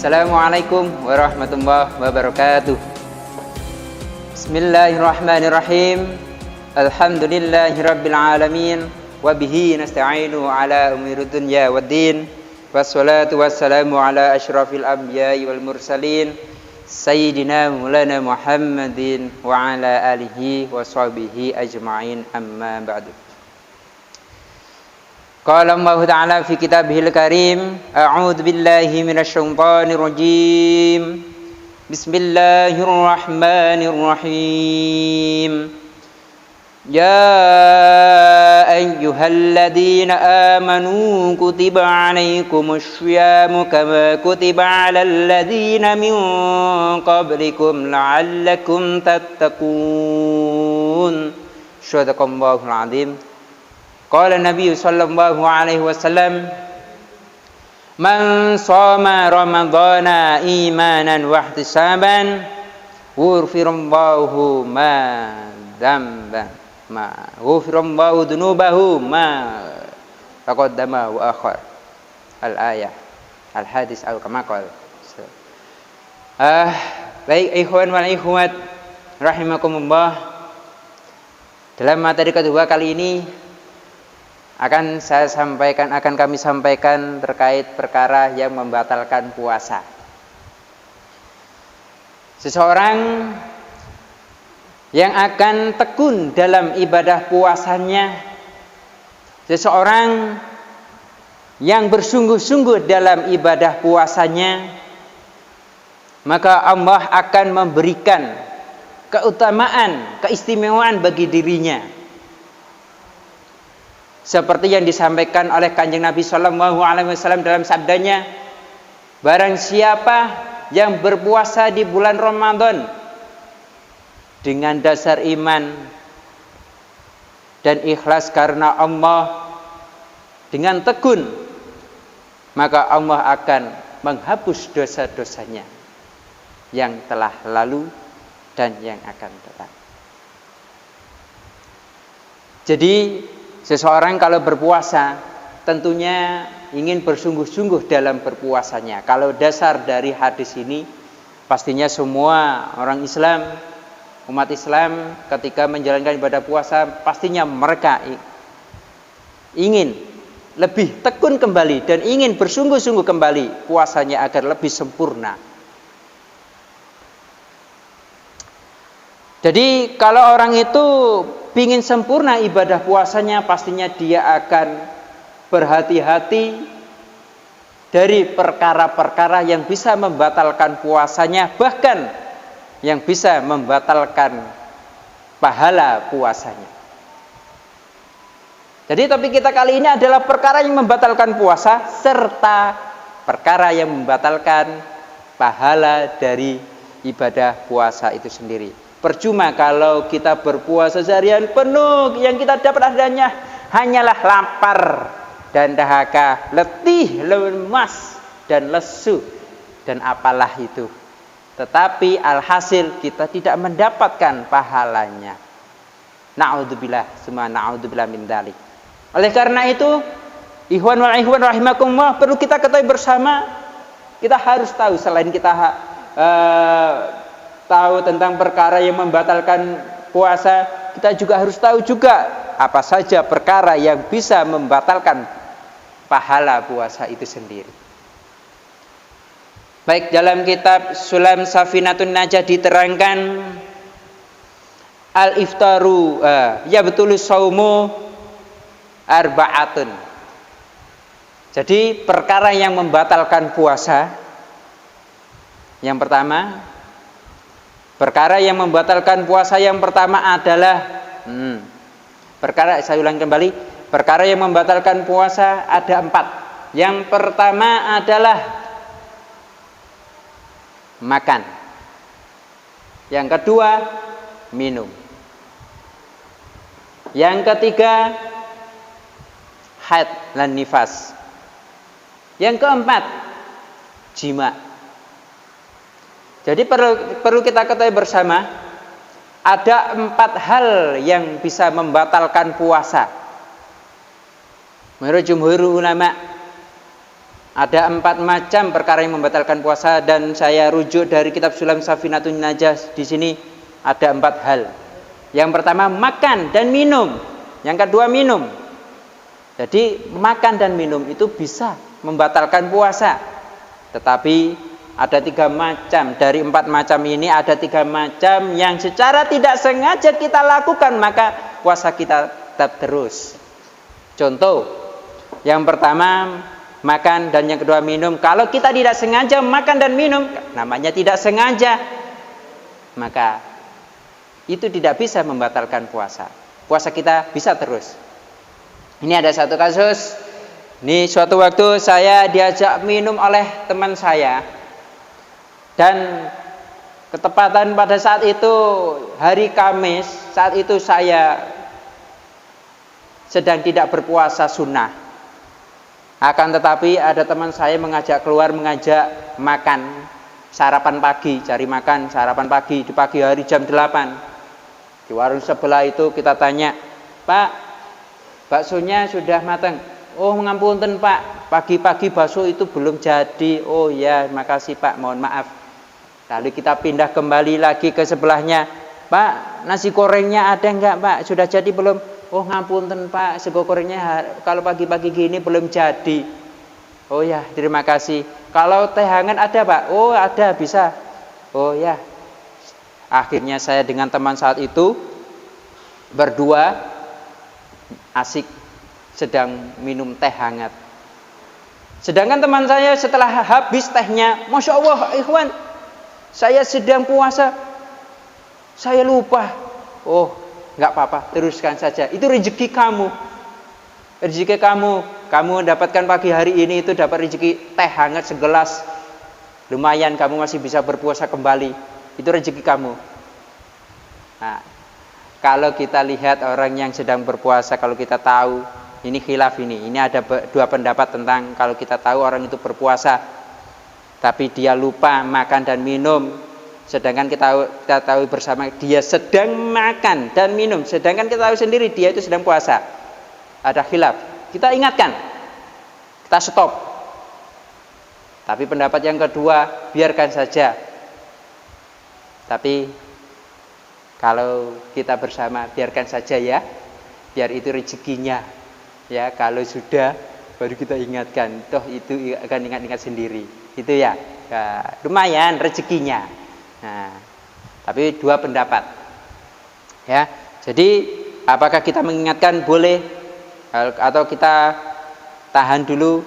Assalamualaikum warahmatullahi wabarakatuh. Bismillahirrahmanirrahim. Alhamdulillahirabbil alamin wa bihi nasta'inu ala umuri dunya waddin. Wassalatu wassalamu ala asyrafil anbiya'i wal mursalin sayyidina maulana Muhammadin wa ala alihi wa sahbihi ajma'in, amma ba'du. Qala Allah Ta'ala fi kitabihil karim, a'udzu billahi minasy syaithanir rajim. Bismillahirrahmanirrahim. Ya ayyuhalladzina amanu kutiba 'alaikumus syiyamu kama kutiba 'alal ladzina min qablikum la'allakum tattaqun. Shadaqallahul 'azim. Qala Nabi sallallahu alaihi wasallam, man shoma ramadhana imanan wa ihtisaban ghufirallahu ghufirallahu dunubahu ma taqaddama wa akhar. Al-ayah, al-hadis al-kama qala. Baik ikhwan wal ikhwat rahimakumullah. Dalam materi kedua kali ini akan kami sampaikan terkait perkara yang membatalkan puasa. Seseorang yang akan tekun dalam ibadah puasanya, seseorang yang bersungguh-sungguh dalam ibadah puasanya, maka Allah akan memberikan keutamaan, keistimewaan bagi dirinya. Seperti yang disampaikan oleh Kanjeng Nabi sallallahu alaihi wasallam dalam sabdanya, barang siapa yang berpuasa di bulan Ramadan dengan dasar iman dan ikhlas karena Allah, dengan tekun, maka Allah akan menghapus dosa-dosanya yang telah lalu dan yang akan datang. Jadi seseorang kalau berpuasa tentunya ingin bersungguh-sungguh dalam berpuasanya. Kalau dasar dari hadis ini, pastinya semua orang Islam, umat Islam ketika menjalankan ibadah puasa, pastinya mereka ingin lebih tekun kembali dan ingin bersungguh-sungguh kembali puasanya agar lebih sempurna. Jadi kalau orang itu ingin sempurna ibadah puasanya, pastinya dia akan berhati-hati dari perkara-perkara yang bisa membatalkan puasanya, bahkan yang bisa membatalkan pahala puasanya. Jadi topik kita kali ini adalah perkara yang membatalkan puasa serta perkara yang membatalkan pahala dari ibadah puasa itu sendiri. Percuma kalau kita berpuasa seharian penuh, yang kita dapat adanya hanyalah lapar dan dahaga, letih, lemas dan lesu dan apalah itu. Tetapi alhasil kita tidak mendapatkan pahalanya. Na'udzubillah, semua na'udzubillah min dzalik. Oleh karena itu, ikhwan wal ikhwan rahimakumullah, perlu kita ketahui bersama, kita harus tahu selain kita tahu tentang perkara yang membatalkan puasa, kita juga harus tahu juga apa saja perkara yang bisa membatalkan pahala puasa itu sendiri. Baik, dalam kitab Sulam Safinatun Najah diterangkan al-iftaru yabtulus saumu arba'atun. Jadi perkara yang membatalkan puasa, yang pertama, perkara yang membatalkan puasa yang pertama adalah saya ulang kembali, perkara yang membatalkan puasa ada 4. Yang pertama adalah makan. Yang kedua, minum. Yang ketiga, haid dan nifas. Yang keempat, jima. Jadi perlu kita ketahui bersama, ada 4 hal yang bisa membatalkan puasa. Menurut jumhur ulama, Ada 4 macam perkara yang membatalkan puasa, dan saya rujuk dari kitab Sulam Safinatun Najah. Di sini ada 4 hal. Yang pertama makan dan minum. Yang kedua minum. Jadi makan dan minum itu bisa membatalkan puasa. Tetapi ada 3 macam. Dari 4 macam ini ada 3 macam yang secara tidak sengaja kita lakukan, maka puasa kita tetap terus. Contoh, yang pertama makan, dan yang kedua minum. Kalau kita tidak sengaja makan dan minum, namanya tidak sengaja, maka itu tidak bisa membatalkan puasa. Puasa kita bisa terus. Ini ada satu kasus. Ini suatu waktu saya diajak minum oleh teman saya, dan ketepatan pada saat itu hari Kamis. Saat itu saya sedang tidak berpuasa sunnah. Akan tetapi ada teman saya mengajak keluar, mengajak makan sarapan pagi, cari makan sarapan pagi di pagi hari jam 8. Di warung sebelah itu kita tanya, "Pak, baksonya sudah matang?" "Oh, ngapunten Pak, pagi-pagi bakso itu belum jadi." "Oh ya, makasih Pak, mohon maaf." Lalu kita pindah kembali lagi ke sebelahnya, "Pak, nasi gorengnya ada enggak Pak? Sudah jadi belum?" "Oh ngapunten Pak, sego gorengnya kalau pagi-pagi gini belum jadi." "Oh ya, terima kasih. Kalau teh hangat ada Pak?" "Oh ada, bisa." "Oh ya." Akhirnya saya dengan teman saat itu berdua asik sedang minum teh hangat. Sedangkan teman saya setelah habis tehnya, "Masya Allah ikhwan, saya sedang puasa, saya lupa." "Oh nggak apa-apa, teruskan saja. Itu rezeki kamu. Rezeki kamu. Kamu dapatkan pagi hari ini itu dapat rezeki teh hangat segelas. Lumayan, kamu masih bisa berpuasa kembali. Itu rezeki kamu." Nah, kalau kita lihat orang yang sedang berpuasa, kalau kita tahu, ini khilaf ini ada 2 pendapat tentang kalau kita tahu orang itu berpuasa, tapi dia lupa makan dan minum. Sedangkan kita tahu bersama dia sedang makan dan minum, sedangkan kita tahu sendiri dia itu sedang puasa. Ada khilaf. Kita ingatkan, kita stop. Tapi pendapat yang kedua, biarkan saja. Tapi kalau kita bersama, biarkan saja ya, biar itu rezekinya. Ya, kalau sudah baru kita ingatkan, toh itu akan ingat-ingat sendiri. Itu ya, lumayan rezekinya. Nah, tapi 2 pendapat. Ya, jadi apakah kita mengingatkan boleh, atau kita tahan dulu,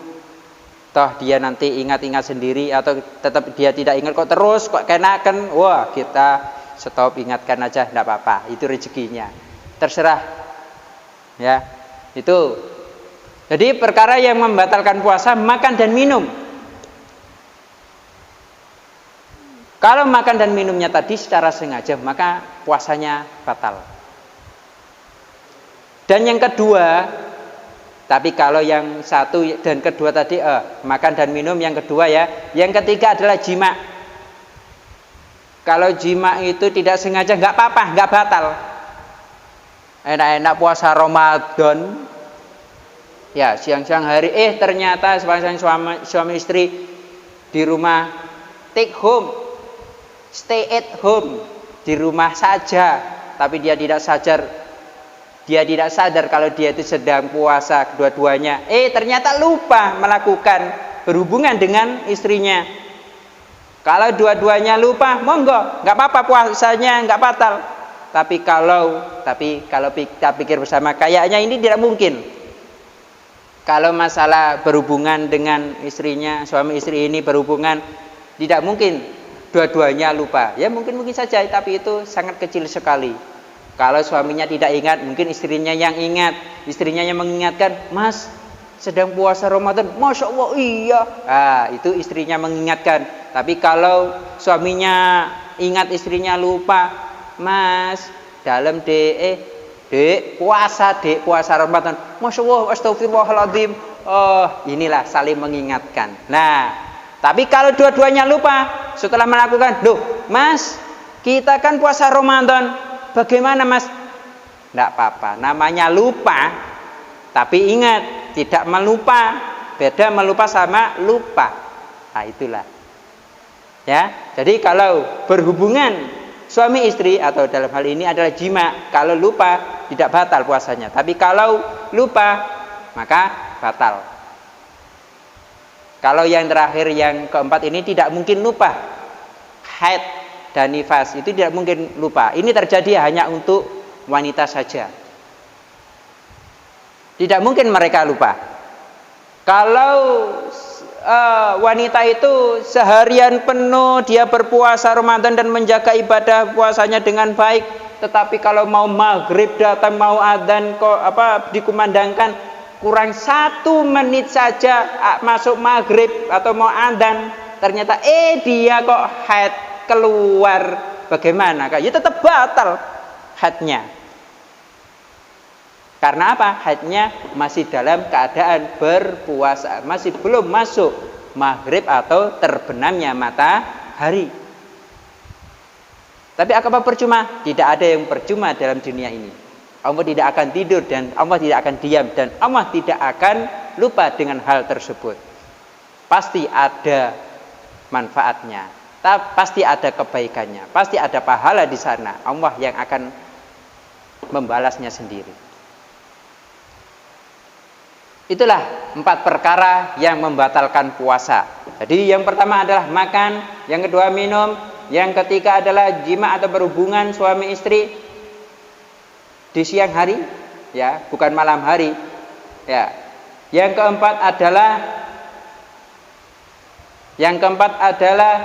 toh dia nanti ingat-ingat sendiri, atau tetap dia tidak ingat kok terus kok kenakan, wah kita stop, ingatkan aja, tidak apa-apa, itu rezekinya, terserah. Ya, itu. Jadi perkara yang membatalkan puasa makan dan minum. Kalau makan dan minumnya tadi secara sengaja, maka puasanya batal. Dan yang kedua, tapi kalau yang satu dan kedua tadi makan dan minum, yang kedua ya. Yang ketiga adalah jima. Kalau jima itu tidak sengaja nggak apa-apa, nggak batal. Enak-enak puasa Ramadan, ya siang-siang hari ternyata sepasang suami istri di rumah, take home, stay at home, di rumah saja, tapi dia tidak sadar kalau dia itu sedang puasa kedua-duanya. Ternyata lupa melakukan berhubungan dengan istrinya. Kalau dua-duanya lupa, monggo, nggak apa-apa, puasanya nggak batal. Tapi kalau kita pikir bersama, kayaknya ini tidak mungkin. Kalau masalah berhubungan dengan istrinya, suami istri ini berhubungan, tidak mungkin dua-duanya lupa. Ya mungkin saja, tapi itu sangat kecil sekali. Kalau suaminya tidak ingat, mungkin istrinya yang ingat, istrinya yang mengingatkan, "Mas, sedang puasa Ramadan." "Masya Allah, iya." Itu istrinya mengingatkan. Tapi kalau suaminya ingat, istrinya lupa, "Mas, dalam dek puasa Ramadan." "Masya Allah, astagfirullahaladzim." Inilah saling mengingatkan. Nah, tapi kalau dua-duanya lupa setelah melakukan, "Loh Mas, kita kan puasa Ramadan, bagaimana Mas?" Tidak apa-apa, namanya lupa. Tapi ingat, tidak melupa beda melupa sama lupa. Nah, itulah. Ya, jadi kalau berhubungan suami istri atau dalam hal ini adalah jima, kalau lupa tidak batal puasanya. Tapi kalau lupa maka batal. Kalau yang terakhir yang keempat ini tidak mungkin lupa. Haid dan nifas itu tidak mungkin lupa. Ini terjadi hanya untuk wanita saja. Tidak mungkin mereka lupa. Kalau wanita itu seharian penuh dia berpuasa Ramadan dan menjaga ibadah puasanya dengan baik, tetapi kalau mau maghrib datang, mau adzan dikumandangkan, kurang 1 menit saja masuk maghrib atau mau adzan, ternyata dia kok haid keluar, bagaimana? Ya tetap batal haidnya. Karena apa? Haidnya masih dalam keadaan berpuasa, masih belum masuk maghrib atau terbenamnya matahari. Tapi apa percuma? Tidak ada yang percuma dalam dunia ini. Allah tidak akan tidur dan Allah tidak akan diam dan Allah tidak akan lupa dengan hal tersebut. Pasti ada manfaatnya, pasti ada kebaikannya, pasti ada pahala di sana. Allah yang akan membalasnya sendiri. Itulah 4 perkara yang membatalkan puasa. Jadi yang pertama adalah makan, yang kedua minum, yang ketiga adalah jima atau berhubungan suami istri di siang hari, ya, bukan malam hari, ya. Yang keempat adalah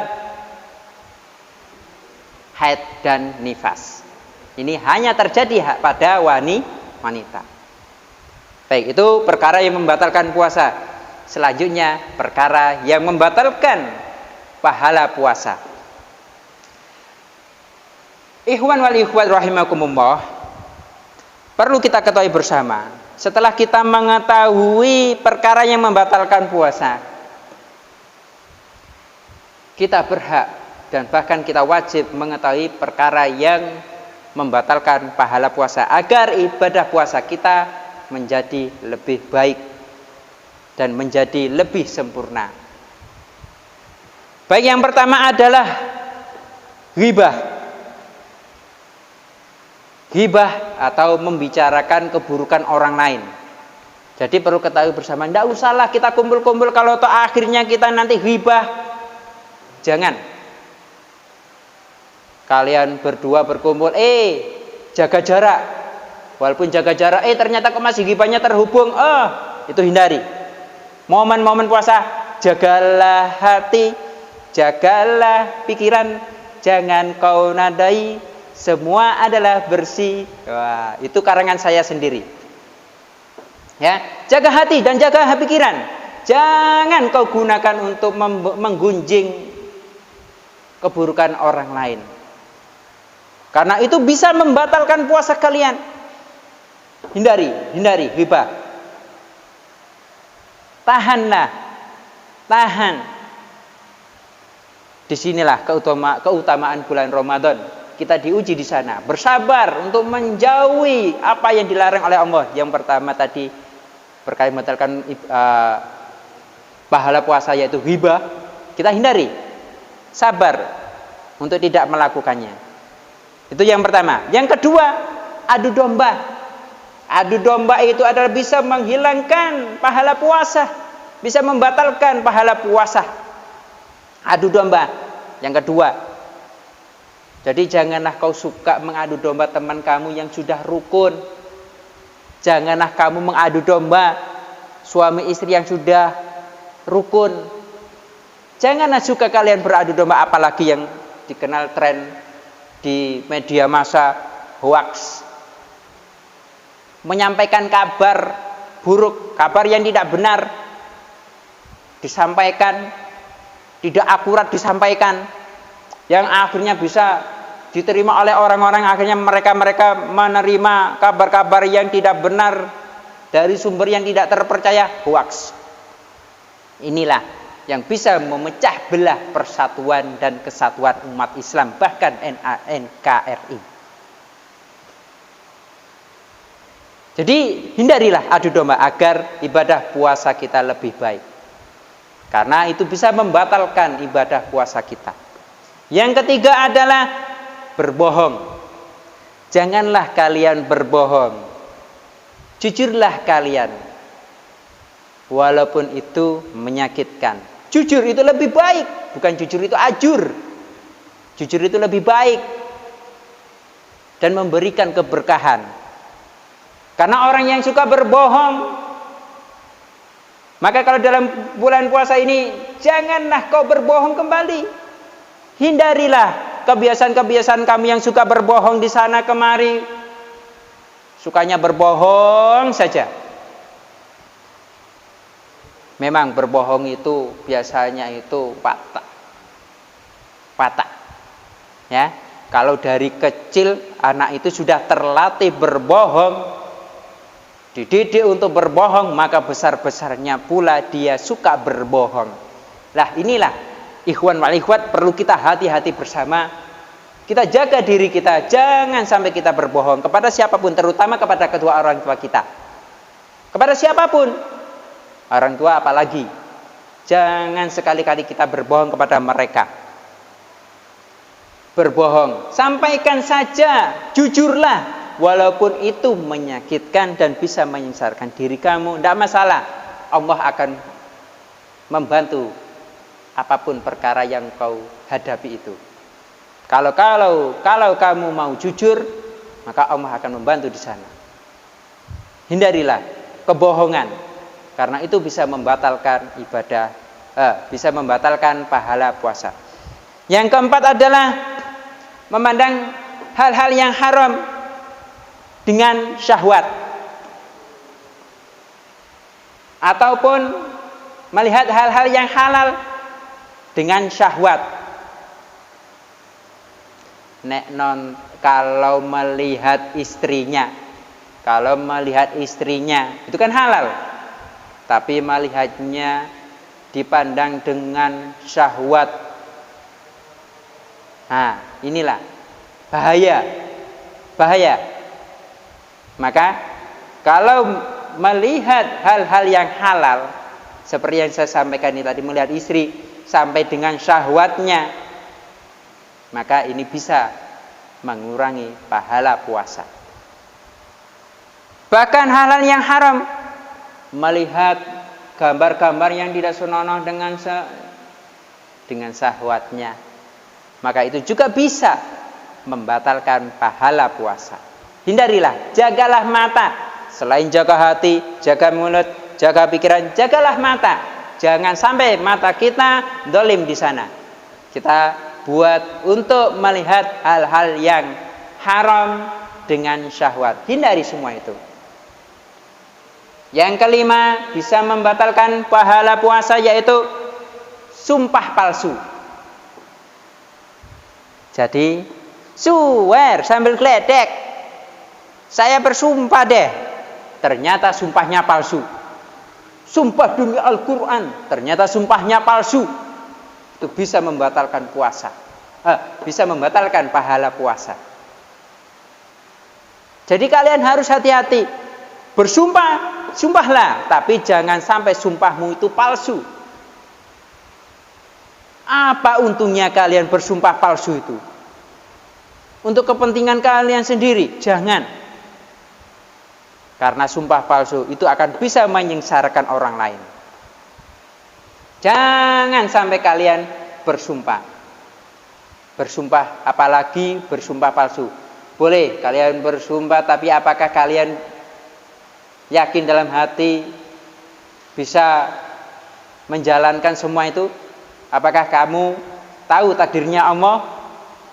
haid dan nifas. Ini hanya terjadi pada wanita. Baik, itu perkara yang membatalkan puasa. Selanjutnya perkara yang membatalkan pahala puasa. Ikhwan wal ikhwat rahimakumullah, perlu kita ketahui bersama, setelah kita mengetahui perkara yang membatalkan puasa, kita berhak dan bahkan kita wajib mengetahui perkara yang membatalkan pahala puasa agar ibadah puasa kita menjadi lebih baik dan menjadi lebih sempurna. Baik, yang pertama adalah ghibah. Ghibah atau membicarakan keburukan orang lain. Jadi perlu ketahui bersama, tidak usahlah kita kumpul-kumpul kalau toh akhirnya kita nanti ghibah. Jangan. Kalian berdua berkumpul, jaga jarak. Walaupun jaga jarak, ternyata kok masih ghibahnya terhubung, itu hindari. Momen-momen puasa, jagalah hati, jagalah pikiran, jangan kau nadai, semua adalah bersih. Wah, itu karangan saya sendiri. Ya, jaga hati dan jaga pikiran. Jangan kau gunakan untuk menggunjing keburukan orang lain. Karena itu bisa membatalkan puasa kalian. Hindari ghibah. Tahan. Disinilah keutamaan bulan Ramadan. Kita diuji di sana, bersabar untuk menjauhi apa yang dilarang oleh Allah. Yang pertama tadi berkait membatalkan pahala puasa yaitu ghibah, kita hindari, sabar untuk tidak melakukannya. Itu yang pertama. Yang kedua, adu domba. Adu domba itu adalah bisa menghilangkan pahala puasa, bisa membatalkan pahala puasa. Adu domba yang kedua. Jadi janganlah kau suka mengadu domba teman kamu yang sudah rukun. Janganlah kamu mengadu domba suami istri yang sudah rukun. Janganlah suka kalian beradu domba, apalagi yang dikenal tren di media massa, hoax. Menyampaikan kabar buruk, kabar yang tidak benar disampaikan, tidak akurat disampaikan, yang akhirnya bisa diterima oleh orang-orang, akhirnya mereka menerima kabar-kabar yang tidak benar dari sumber yang tidak terpercaya, hoax. Inilah yang bisa memecah belah persatuan dan kesatuan umat Islam, bahkan NKRI. Jadi hindarilah adu domba agar ibadah puasa kita lebih baik. Karena itu bisa membatalkan ibadah puasa kita. Yang ketiga adalah berbohong. Janganlah kalian berbohong. Jujurlah kalian. Walaupun itu menyakitkan. Jujur itu lebih baik. Bukan jujur itu ajur. Jujur itu lebih baik. Dan memberikan keberkahan. Karena orang yang suka berbohong, maka kalau dalam bulan puasa ini janganlah kau berbohong kembali. Hindarilah kebiasaan-kebiasaan kami yang suka berbohong di sana kemari. Sukanya berbohong saja. Memang berbohong itu biasanya itu patah. Ya, kalau dari kecil anak itu sudah terlatih berbohong, dididik untuk berbohong, maka besar-besarnya pula dia suka berbohong. Lah inilah ikhwan wal ikhwat, perlu kita hati-hati bersama. Kita jaga diri kita, jangan sampai kita berbohong kepada siapapun, terutama kepada kedua orang tua kita. Kepada siapapun, orang tua apalagi. Jangan sekali-kali kita berbohong kepada mereka. Berbohong, sampaikan saja, jujurlah. Walaupun itu menyakitkan dan bisa menyengsarakan diri kamu, tidak masalah. Allah akan membantu apapun perkara yang kau hadapi itu. Kalau kamu mau jujur, maka Allah akan membantu di sana. Hindarilah kebohongan, karena itu bisa membatalkan ibadah, bisa membatalkan pahala puasa. Yang keempat adalah memandang hal-hal yang haram dengan syahwat, ataupun melihat hal-hal yang halal dengan syahwat. Kalau melihat istrinya itu kan halal, tapi melihatnya dipandang dengan syahwat, nah inilah bahaya. Maka kalau melihat hal-hal yang halal, seperti yang saya sampaikan ini tadi, melihat istri sampai dengan syahwatnya, maka ini bisa mengurangi pahala puasa. Bahkan hal-hal yang haram, melihat gambar-gambar yang tidak senonoh dengan syahwatnya, maka itu juga bisa membatalkan pahala puasa. Hindarilah, jagalah mata. Selain jaga hati, jaga mulut, jaga pikiran, jagalah mata. Jangan sampai mata kita dolim di sana. Kita buat untuk melihat hal-hal yang haram dengan syahwat. Hindari semua itu. Yang kelima, bisa membatalkan pahala puasa, yaitu sumpah palsu. Jadi, swear sambil geledek. Saya bersumpah deh, ternyata sumpahnya palsu. Sumpah demi Al-Quran, ternyata sumpahnya palsu. Itu bisa membatalkan puasa, bisa membatalkan pahala puasa. Jadi kalian harus hati-hati. Bersumpah, sumpahlah, tapi jangan sampai sumpahmu itu palsu. Apa untungnya kalian bersumpah palsu itu? Untuk kepentingan kalian sendiri, jangan. Karena sumpah palsu itu akan bisa menyengsarakan orang lain. Jangan sampai kalian bersumpah. Bersumpah, apalagi bersumpah palsu. Boleh kalian bersumpah, tapi apakah kalian yakin dalam hati bisa menjalankan semua itu? Apakah kamu tahu takdirnya Allah?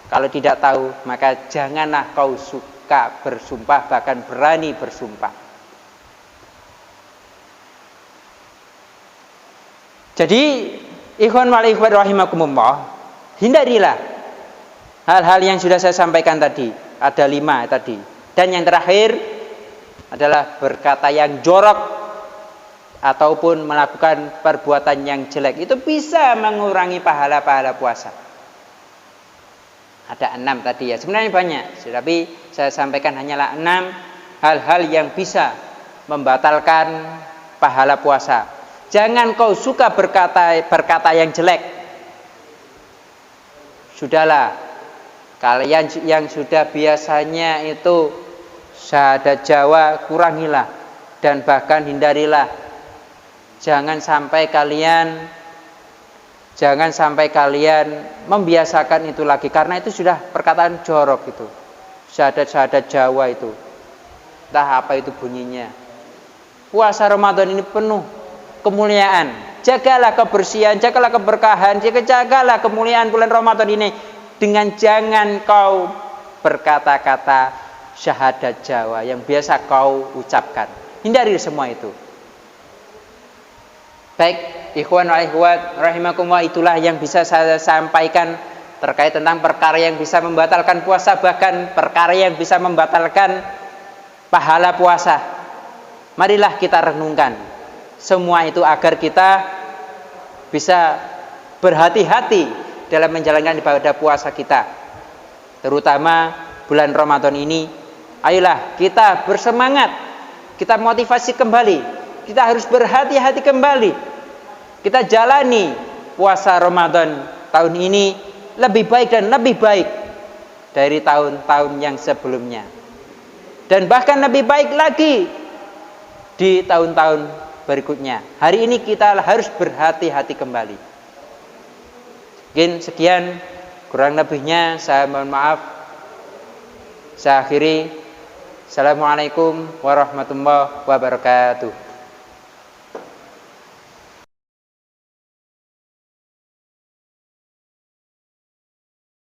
Kalau tidak tahu, maka janganlah kau suka bersumpah, bahkan berani bersumpah. Jadi, ikhwan wal ikhwat rahimakumullah, hindarilah hal-hal yang sudah saya sampaikan tadi. Ada 5 tadi. Dan yang terakhir adalah berkata yang jorok ataupun melakukan perbuatan yang jelek. Itu bisa mengurangi pahala-pahala puasa. Ada 6 tadi ya. Sebenarnya banyak, tapi saya sampaikan hanyalah 6 hal-hal yang bisa membatalkan pahala puasa. Jangan kau suka berkata yang jelek. Sudahlah, kalian yang sudah biasanya itu syahadat Jawa kurangilah dan bahkan hindarilah. Jangan sampai kalian membiasakan itu lagi, karena itu sudah perkataan jorok itu. Syahadat Jawa itu. Entah apa itu bunyinya. Puasa Ramadan ini penuh kemuliaan. Jagalah kebersihan, jagalah keberkahan, jagalah kemuliaan bulan Ramadan ini dengan jangan kau berkata-kata syahadat Jawa yang biasa kau ucapkan. Hindari semua itu. Baik, ikhwan wa ikhwat rahimakumullah, itulah yang bisa saya sampaikan terkait tentang perkara yang bisa membatalkan puasa, bahkan perkara yang bisa membatalkan pahala puasa. Marilah kita renungkan semua itu agar kita bisa berhati-hati dalam menjalankan ibadah puasa kita, terutama bulan Ramadan ini. Ayolah kita bersemangat, kita motivasi kembali, kita harus berhati-hati kembali. Kita jalani puasa Ramadan tahun ini lebih baik dan lebih baik dari tahun-tahun yang sebelumnya, dan bahkan lebih baik lagi di tahun-tahun berikutnya. Hari ini kita harus berhati-hati kembali. Mungkin sekian, kurang lebihnya saya mohon maaf. Saya akhiri. Assalamualaikum warahmatullahi wabarakatuh.